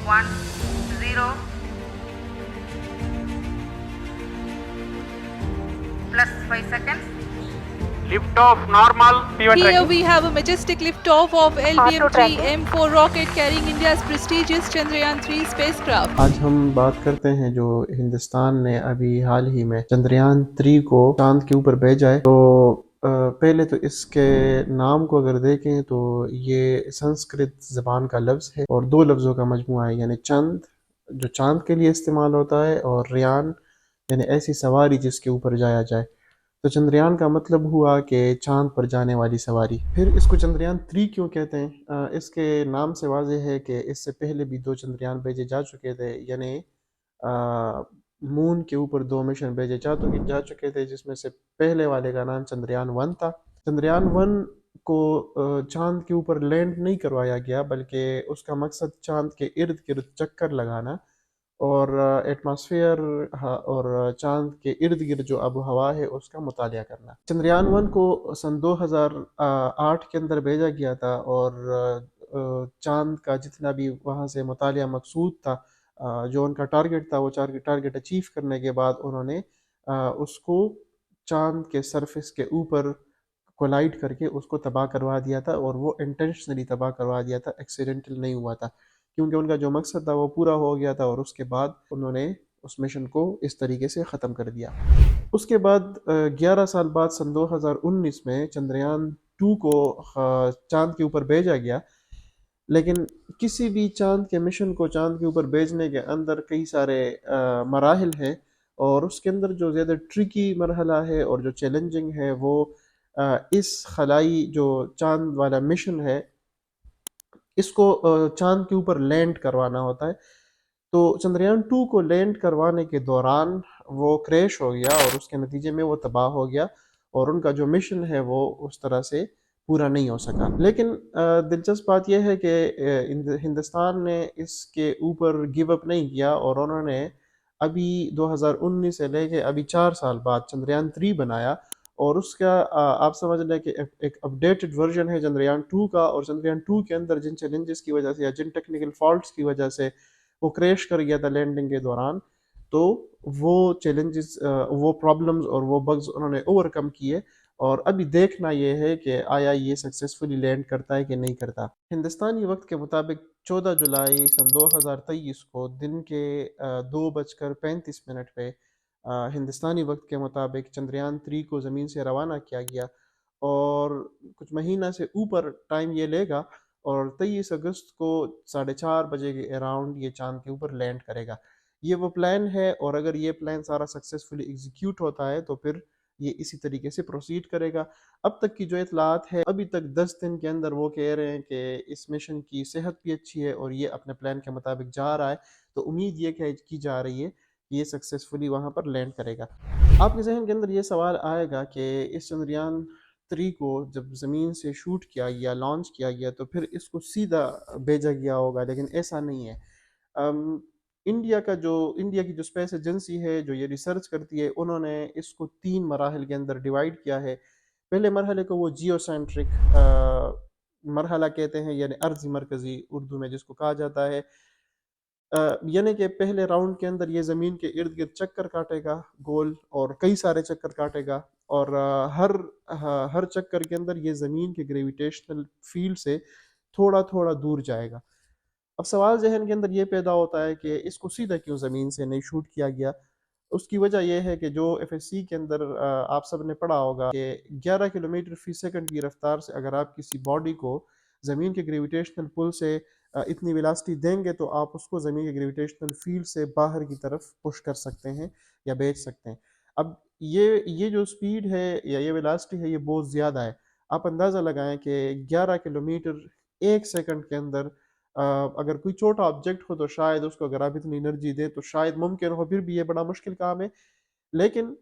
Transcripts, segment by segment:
1 0 plus 5 seconds. Lift off normal. P1 Here tracking. we have a majestic liftoff of LBM-3M4 rocket carrying India's prestigious Chandrayaan-3 spacecraft. آج ہم بات کرتے ہیں جو ہندوستان نے ابھی حال ہی میں چندریان 3 کو چاند کے اوپر بھیجا ہے، تو پہلے تو اس کے نام کو اگر دیکھیں تو یہ سنسکرت زبان کا لفظ ہے اور دو لفظوں کا مجموعہ ہے، یعنی چند جو چاند کے لیے استعمال ہوتا ہے اور ریان یعنی ایسی سواری جس کے اوپر جایا جائے۔ تو چندریان کا مطلب ہوا کہ چاند پر جانے والی سواری۔ پھر اس کو چندریان 3 کیوں کہتے ہیں؟ اس کے نام سے واضح ہے کہ اس سے پہلے بھی 2 چندریان بھیجے جا چکے تھے، یعنی مون کے اوپر 2 مشن بھیجے جا چکے تھے، جس میں سے پہلے والے کا نام چندریان 1 تھا۔ چندریان 1 کو چاند کے اوپر لینڈ نہیں کروایا گیا، بلکہ اس کا مقصد چاند کے ارد گرد چکر لگانا اور ایٹماسفیئر اور چاند کے ارد گرد جو آب و ہوا ہے اس کا مطالعہ کرنا۔ چندریان 1 کو سن 2008 کے اندر بھیجا گیا تھا اور چاند کا جتنا بھی وہاں سے مطالعہ مقصود تھا، جو ان کا ٹارگٹ تھا، وہ ٹارگٹ اچیو کرنے کے بعد انہوں نے اس کو چاند کے سرفیس کے اوپر کولائڈ کر کے اس کو تباہ کروا دیا تھا، اور وہ انٹینشنلی تباہ کروا دیا تھا، ایکسیڈنٹل نہیں ہوا تھا، کیونکہ ان کا جو مقصد تھا وہ پورا ہو گیا تھا، اور اس کے بعد انہوں نے اس مشن کو اس طریقے سے ختم کر دیا۔ اس کے بعد 11 سال بعد سن 2019 میں چندریان 2 کو چاند کے اوپر بھیجا گیا، لیکن کسی بھی چاند کے مشن کو چاند کے اوپر بھیجنے کے اندر کئی سارے مراحل ہیں، اور اس کے اندر جو زیادہ ٹرکی مرحلہ ہے اور جو چیلنجنگ ہے وہ اس خلائی جو چاند والا مشن ہے اس کو چاند کے اوپر لینڈ کروانا ہوتا ہے۔ تو چندریان 2 کو لینڈ کروانے کے دوران وہ کریش ہو گیا، اور اس کے نتیجے میں وہ تباہ ہو گیا، اور ان کا جو مشن ہے وہ اس طرح سے پورا نہیں ہو سکا۔ لیکن دلچسپ بات یہ ہے کہ ہندوستان نے اس کے اوپر گیو اپ نہیں کیا، اور انہوں نے ابھی 2019 سے لے کے ابھی 4 سال بعد چندریان 3 بنایا، اور اس کا آپ سمجھ لیں کہ ایک اپڈیٹڈ ورژن ہے چندریان 2 کا، اور چندریان 2 کے اندر جن چیلنجز کی وجہ سے یا جن ٹیکنیکل فالٹس کی وجہ سے وہ کریش کر گیا تھا لینڈنگ کے دوران، تو وہ چیلنجز وہ پرابلمز اور وہ بگز انہوں نے اوور کم کیے، اور ابھی دیکھنا یہ ہے کہ آیا یہ سکسیسفلی لینڈ کرتا ہے کہ نہیں کرتا۔ ہندوستانی وقت کے مطابق 14 جولائی سن 2023 کو دن کے 2:35 پہ ہندوستانی وقت کے مطابق چندریان 3 کو زمین سے روانہ کیا گیا، اور کچھ مہینہ سے اوپر ٹائم یہ لے گا، اور 23 اگست کو 4:30 بجے کے اراؤنڈ یہ چاند کے اوپر لینڈ کرے گا۔ یہ وہ پلان ہے، اور اگر یہ پلان سارا سکسیسفلی ایگزیکیوٹ ہوتا ہے تو پھر یہ اسی طریقے سے پروسیڈ کرے گا۔ اب تک کی جو اطلاعات ہے، ابھی تک 10 دن کے اندر وہ کہہ رہے ہیں کہ اس مشن کی صحت بھی اچھی ہے اور یہ اپنے پلان کے مطابق جا رہا ہے، تو امید یہ کی جا رہی ہے کہ یہ سکسیسفلی وہاں پر لینڈ کرے گا۔ آپ کے ذہن کے اندر یہ سوال آئے گا کہ اس چندریان 3 کو جب زمین سے شوٹ کیا گیا، لانچ کیا گیا، تو پھر اس کو سیدھا بھیجا گیا ہوگا، لیکن ایسا نہیں ہے۔ انڈیا کی جو اسپیس ایجنسی ہے جو یہ ریسرچ کرتی ہے، انہوں نے اس کو 3 مراحل کے اندر ڈیوائیڈ کیا ہے۔ پہلے مرحلے کو وہ جیو سینٹرک مرحلہ کہتے ہیں، یعنی ارضی مرکزی اردو میں جس کو کہا جاتا ہے، یعنی کہ پہلے راؤنڈ کے اندر یہ زمین کے ارد گرد چکر کاٹے گا گول، اور کئی سارے چکر کاٹے گا، اور ہر چکر کے اندر یہ زمین کے گریویٹیشنل فیلڈ سے تھوڑا تھوڑا دور جائے گا۔ اب سوال ذہن کے اندر یہ پیدا ہوتا ہے کہ اس کو سیدھا کیوں زمین سے نہیں شوٹ کیا گیا؟ اس کی وجہ یہ ہے کہ جو FSC کے اندر آپ سب نے پڑھا ہوگا کہ 11 کلومیٹر فی سیکنڈ کی رفتار سے اگر آپ کسی باڈی کو زمین کے گریویٹیشنل پل سے اتنی ویلاسٹی دیں گے تو آپ اس کو زمین کے گریویٹیشنل فیلڈ سے باہر کی طرف پش کر سکتے ہیں یا بھیج سکتے ہیں۔ اب یہ جو سپیڈ ہے یا یہ ویلاسٹی ہے، یہ بہت زیادہ ہے۔ آپ اندازہ لگائیں کہ 11 کلومیٹر 1 سیکنڈ کے اندر اگر کوئی چھوٹا آبجیکٹ ہو تو شاید اس کو اگر آپ اتنی انرجی دیں تو شاید ممکن ہو، پھر بھی یہ بڑا مشکل کام ہے۔ لیکن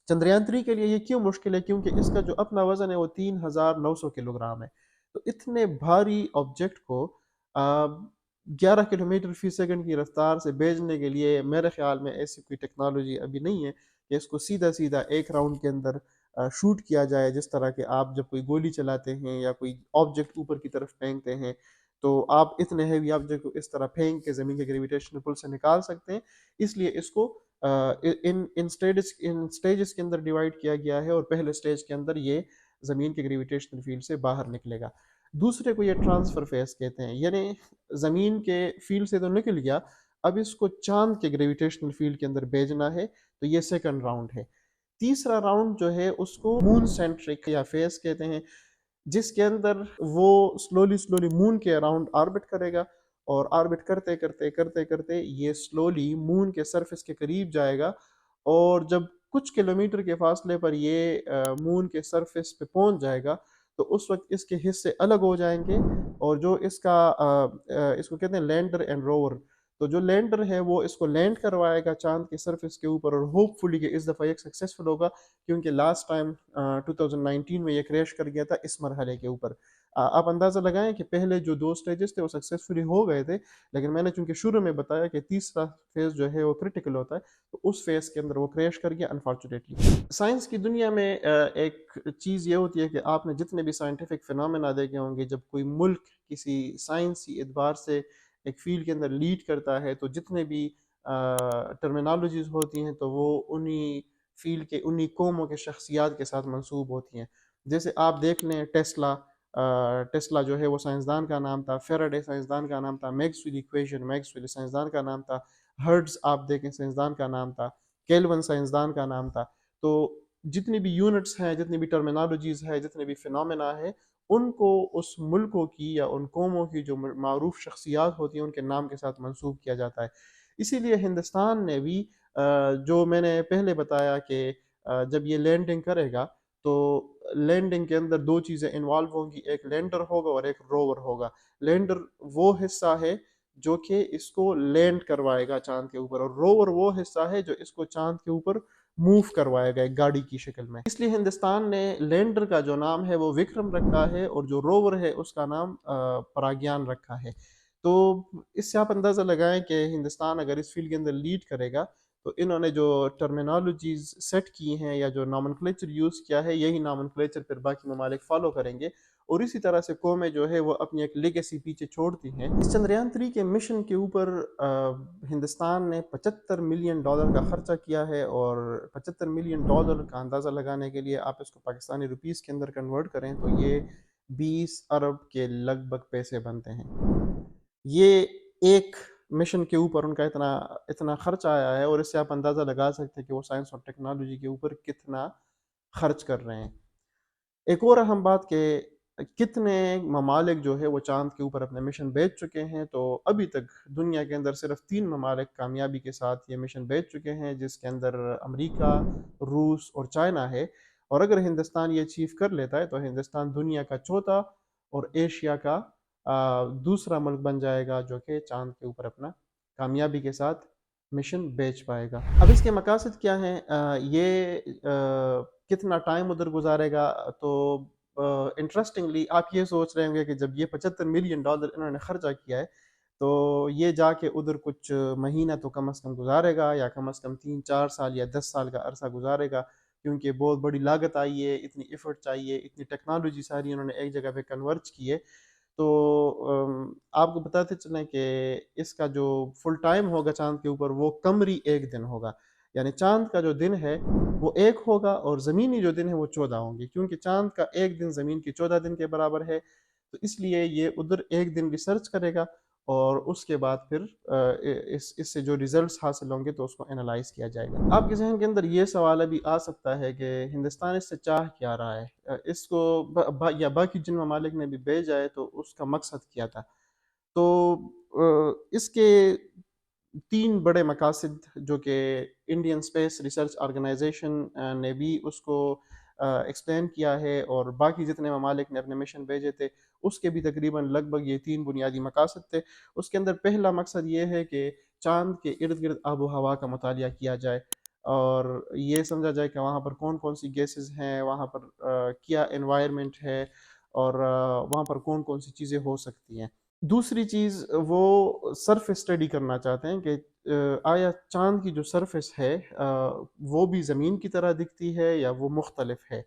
چندریان 3 کے لیے یہ کیوں مشکل ہے؟ کیونکہ اس کا جو اپنا وزن ہے وہ 3900 کلو گرام ہے۔ تو اتنے بھاری آبجیکٹ کو 11 کلومیٹر فی سیکنڈ کی رفتار سے بھیجنے کے لیے میرے خیال میں ایسی کوئی ٹیکنالوجی ابھی نہیں ہے کہ اس کو سیدھا سیدھا ایک راؤنڈ کے اندر شوٹ کیا جائے، جس طرح کہ آپ جب کوئی گولی چلاتے ہیں یا کوئی آبجیکٹ اوپر کی طرف پھینکتے ہیں تو آپ اتنے ہیوی آبجیکٹ کو اس طرح پھینک کے زمین کے گریویٹیشنل پل سے نکال سکتے ہیں. اس لیے اس کو ان سٹیجز کے اندر ڈیوائڈ کیا گیا ہے، اور پہلے سٹیج کے اندر یہ زمین کے گریویٹیشنل فیلڈ سے باہر نکلے گا. دوسرے کو یہ ٹرانسفر فیز کہتے ہیں، یعنی زمین کے فیلڈ سے تو نکل گیا، اب اس کو چاند کے گریویٹیشنل فیلڈ کے اندر بھیجنا ہے، تو یہ سیکنڈ راؤنڈ ہے. تیسرا راؤنڈ جو ہے اس کو مون سینٹرک یا فیز کہتے ہیں، جس کے اندر وہ سلولی مون کے اراؤنڈ آربٹ کرے گا، اور آربٹ کرتے کرتے کرتے کرتے یہ سلولی مون کے سرفس کے قریب جائے گا، اور جب کچھ کلومیٹر کے فاصلے پر یہ مون کے سرفس پہ پہنچ جائے گا تو اس وقت اس کے حصے الگ ہو جائیں گے، اور جو اس کو کہتے ہیں لینڈر اینڈ روور. تو جو لینڈر ہے وہ اس کو لینڈ کروائے گا چاند کے سرفس کے اوپر، اور ہوپ فلی کہ اس دفعہ یہ سکسیسفل ہوگا، کیونکہ لاسٹ ٹائم 2019 میں یہ کریش کر گیا تھا اس مرحلے کے اوپر. آپ اندازہ لگائیں کہ پہلے جو 2 سٹیجز تھے وہ سکسیسفلی ہو گئے تھے، لیکن میں نے چونکہ شروع میں بتایا کہ تیسرا فیز جو ہے وہ کرٹیکل ہوتا ہے، تو اس فیز کے اندر وہ کریش کر گیا انفارچونیٹلی. سائنس کی دنیا میں ایک چیز یہ ہوتی ہے کہ آپ نے جتنے بھی سائنٹیفک فینومینا دیکھے ہوں گے، جب کوئی ملک کسی سائنسی اعتبار سے ایک فیلڈ کے اندر لیڈ کرتا ہے تو جتنے بھی ٹرمینالوجیز ہوتی ہیں تو وہ انہی فیلڈ کے انہی قوموں کے شخصیات کے ساتھ منسوب ہوتی ہیں. جیسے آپ دیکھ لیں ٹیسلا جو ہے وہ سائنسدان کا نام تھا، فیراڈے سائنسدان کا نام تھا، میکسویل ایکویشن میکسویل سائنسدان کا نام تھا، ہرٹز آپ دیکھیں سائنسدان کا نام تھا، کیلون سائنسدان کا نام تھا. تو جتنی بھی یونٹس ہیں، جتنی بھی ٹرمینالوجیز ہیں، جتنے بھی فینومینا ہیں، ان کو اس ملکوں کی یا ان قوموں کی جو معروف شخصیات ہوتی ہیں ان کے نام کے ساتھ منسوب کیا جاتا ہے. اسی لیے ہندوستان نے بھی جو میں نے پہلے بتایا کہ جب یہ لینڈنگ کرے گا تو لینڈنگ کے اندر 2 چیزیں انوالو ہوں گی، ایک لینڈر ہوگا اور ایک روور ہوگا. لینڈر وہ حصہ ہے جو کہ اس کو لینڈ کروائے گا چاند کے اوپر، اور روور وہ حصہ ہے جو اس کو چاند کے اوپر موو کروائے گا ایک گاڑی کی شکل میں. اس لیے ہندوستان نے لینڈر کا جو نام ہے وہ وکرم رکھا ہے، اور جو روور ہے اس کا نام پراگیان رکھا ہے. تو اس سے آپ اندازہ لگائیں کہ ہندوستان اگر اس فیلڈ کے اندر لیڈ کرے گا تو انہوں نے جو ٹرمینالوجیز سیٹ کی ہیں یا جو نامنکلیچر یوز کیا ہے، یہی نامنکلیچر پھر باقی ممالک فالو کریں گے، اور اسی طرح سے قومیں جو ہے وہ اپنی ایک لیگیسی پیچھے چھوڑتی ہیں. اس چندریان 3 کے مشن کے اوپر ہندوستان نے $75 ملین کا خرچہ کیا ہے، اور $75 ملین کا اندازہ لگانے کے لیے آپ اس کو پاکستانی روپیز کے اندر کنورٹ کریں تو یہ 20 ارب کے لگ بھگ پیسے بنتے ہیں. یہ ایک مشن کے اوپر ان کا اتنا خرچ آیا ہے، اور اس سے آپ اندازہ لگا سکتے ہیں کہ وہ سائنس اور ٹیکنالوجی کے اوپر کتنا خرچ کر رہے ہیں. ایک اور اہم بات کہ کتنے ممالک جو ہے وہ چاند کے اوپر اپنے مشن بھیج چکے ہیں، تو ابھی تک دنیا کے اندر صرف 3 ممالک کامیابی کے ساتھ یہ مشن بھیج چکے ہیں، جس کے اندر امریکہ، روس اور چائنا ہے. اور اگر ہندوستان یہ اچیو کر لیتا ہے تو ہندوستان دنیا کا چوتھا اور ایشیا کا دوسرا ملک بن جائے گا جو کہ چاند کے اوپر اپنا کامیابی کے ساتھ مشن بھیج پائے گا. اب اس کے مقاصد کیا ہیں، یہ کتنا ٹائم ادھر گزارے گا؟ تو انٹرسٹنگلی آپ یہ سوچ رہے ہوں گے کہ جب یہ $75 ملین انہوں نے خرچہ کیا ہے تو یہ جا کے ادھر کچھ مہینہ تو کم از کم گزارے گا، یا کم از کم 3-4 سال یا 10 سال کا عرصہ گزارے گا، کیونکہ بہت بڑی لاگت آئی ہے، اتنی ایفرٹ چاہیے، اتنی ٹیکنالوجی ساری انہوں نے ایک جگہ پہ کنورٹ کی ہے. تو آپ کو بتاتے چلیں کہ اس کا جو فل ٹائم ہوگا چاند کے اوپر وہ قمری 1 دن ہوگا، یعنی چاند کا جو دن ہے وہ 1 ہوگا اور زمینی جو دن ہے وہ 14 ہوں گے، کیونکہ چاند کا 1 دن زمین کی 14 دن کے برابر ہے. تو اس لیے یہ ادھر 1 دن ریسرچ کرے گا، اور اس کے بعد پھر اس سے جو ریزلٹس حاصل ہوں گے تو اس کو انالائز کیا جائے گا. آپ کے ذہن کے اندر یہ سوال ابھی آ سکتا ہے کہ ہندوستان اس سے چاہ کیا رہا ہے، اس کو یا باقی جن ممالک نے بھی بھیجا ہے تو اس کا مقصد کیا تھا؟ تو اس کے 3 بڑے مقاصد جو کہ انڈین اسپیس ریسرچ آرگنائزیشن نے بھی اس کو ایکسپلین کیا ہے، اور باقی جتنے ممالک نے اپنے مشن بھیجے تھے اس کے بھی تقریباً لگ بھگ یہ 3 بنیادی مقاصد تھے. اس کے اندر پہلا مقصد یہ ہے کہ چاند کے ارد گرد آب و ہوا کا مطالعہ کیا جائے، اور یہ سمجھا جائے کہ وہاں پر کون کون سی گیسز ہیں، وہاں پر کیا انوائرمنٹ ہے، اور وہاں پر کون کون سی چیزیں ہو سکتی ہیں. دوسری چیز وہ سرفیس اسٹڈی کرنا چاہتے ہیں کہ آیا چاند کی جو سرفیس ہے وہ بھی زمین کی طرح دکھتی ہے یا وہ مختلف ہے،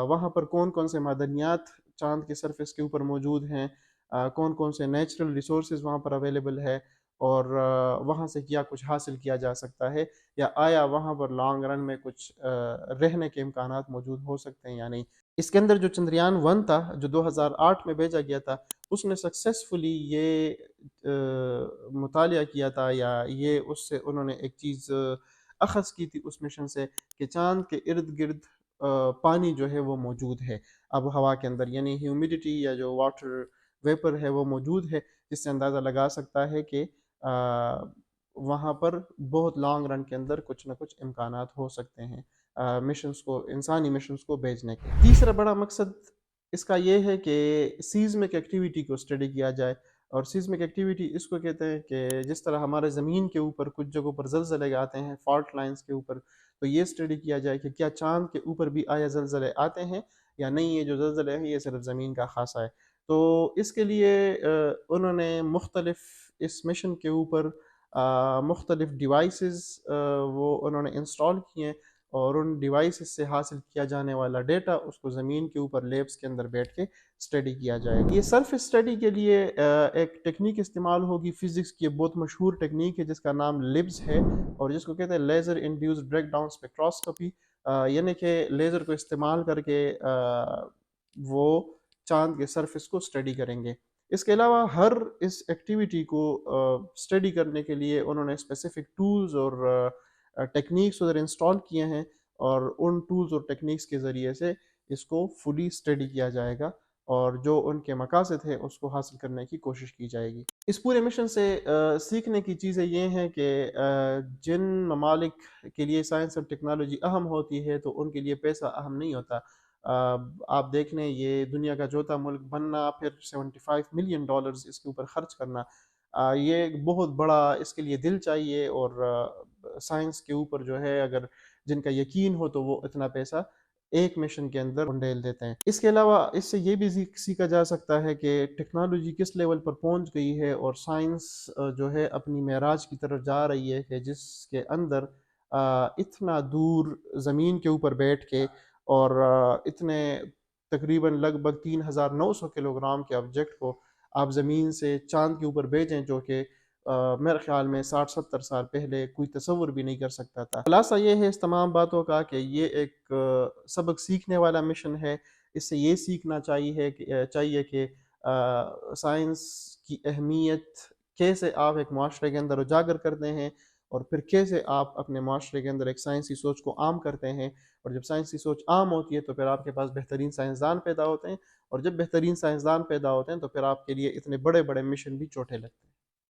وہاں پر کون کون سے معدنیات چاند کے سرفیس کے اوپر موجود ہیں، کون کون سے نیچرل ریسورسز وہاں پر اویلیبل ہے اور وہاں سے کیا کچھ حاصل کیا جا سکتا ہے، یا آیا وہاں پر لانگ رن میں کچھ رہنے کے امکانات موجود ہو سکتے ہیں یا نہیں۔ اس کے اندر جو چندریان 1 تھا جو 2008 میں بھیجا گیا تھا، اس نے سکسیسفلی یہ مطالعہ کیا تھا، یا یہ اس سے انہوں نے ایک چیز اخذ کی تھی اس مشن سے کہ چاند کے ارد گرد پانی جو ہے وہ موجود ہے آب و ہوا کے اندر، یعنی ہیومیڈیٹی یا جو واٹر ویپر ہے وہ موجود ہے، جس سے اندازہ لگا سکتا ہے کہ وہاں پر بہت لانگ رن کے اندر کچھ نہ کچھ امکانات ہو سکتے ہیں مشنز کو، انسانی مشنز کو بھیجنے کے۔ تیسرا بڑا مقصد اس کا یہ ہے کہ سیزمک ایکٹیویٹی کو اسٹڈی کیا جائے، اور سیزمک ایکٹیویٹی اس کو کہتے ہیں کہ جس طرح ہمارے زمین کے اوپر کچھ جگہوں پر زلزلے آتے ہیں فالٹ لائنز کے اوپر، تو یہ اسٹڈی کیا جائے کہ کیا چاند کے اوپر بھی آیا زلزلے آتے ہیں یا نہیں، یہ جو زلزلے ہیں یہ صرف زمین کا خاصہ ہے۔ تو اس کے لیے انہوں نے مختلف اس مشن کے اوپر مختلف ڈیوائسز وہ انہوں نے انسٹال کیے ہیں، اور ان ڈیوائسز سے حاصل کیا جانے والا ڈیٹا اس کو زمین کے اوپر لیبس کے اندر بیٹھ کے اسٹڈی کیا جائے گا۔ یہ سرفیس اسٹڈی کے لیے ایک ٹیکنیک استعمال ہوگی، فزکس کی بہت مشہور ٹیکنیک ہے جس کا نام لبز ہے، اور جس کو کہتے ہیں لیزر انڈیوسڈ بریک ڈاؤن اسپیکٹروسکوپی، یعنی کہ لیزر کو استعمال کر کے وہ چاند کے سرفیس کو اسٹڈی کریں گے۔ اس کے علاوہ ہر اس ایکٹیویٹی کو اسٹڈی کرنے کے لیے انہوں نے اسپیسیفک ٹولز اور ٹیکنیکس ادھر انسٹال کیے ہیں، اور ان ٹولز اور ٹیکنیکس کے ذریعے سے اس کو فلی اسٹڈی کیا جائے گا، اور جو ان کے مقاصد ہیں اس کو حاصل کرنے کی کوشش کی جائے گی۔ اس پورے مشن سے سیکھنے کی چیزیں یہ ہیں کہ جن ممالک کے لیے سائنس اور ٹیکنالوجی اہم ہوتی ہے تو ان کے لیے پیسہ اہم نہیں ہوتا۔ آپ دیکھ لیں یہ دنیا کا چوتھا ملک بننا، پھر $75 ملین اس کے اوپر خرچ کرنا، یہ ایک بہت بڑا اس کے لیے دل چاہیے، اور سائنس کے اوپر جو ہے اگر جن کا یقین ہو تو وہ اتنا پیسہ ایک مشن کے اندر انڈیل دیتے ہیں۔ اس کے علاوہ اس سے یہ بھی سیکھا جا سکتا ہے کہ ٹیکنالوجی کس لیول پر پہنچ گئی ہے، اور سائنس جو ہے اپنی معراج کی طرف جا رہی ہے کہ جس کے اندر اتنا دور زمین کے اوپر بیٹھ کے اور اتنے تقریباً لگ بھگ 3900 کلو گرام کے آبجیکٹ کو آپ زمین سے چاند کے اوپر بھیجیں، جو کہ میرے خیال میں 60-70 سال پہلے کوئی تصور بھی نہیں کر سکتا تھا۔ خلاصہ یہ ہے اس تمام باتوں کا کہ یہ ایک سبق سیکھنے والا مشن ہے۔ اس سے یہ سیکھنا چاہیے کہ سائنس کی اہمیت کیسے آپ ایک معاشرے کے اندر اجاگر کرتے ہیں، اور پھر کیسے آپ اپنے معاشرے کے اندر ایک سائنسی سوچ کو عام کرتے ہیں، اور جب سائنسی سوچ عام ہوتی ہے تو پھر آپ کے پاس بہترین سائنسدان پیدا ہوتے ہیں، اور جب بہترین سائنسدان پیدا ہوتے ہیں تو پھر آپ کے لیے اتنے بڑے بڑے مشن بھی چھوٹے لگتے ہیں۔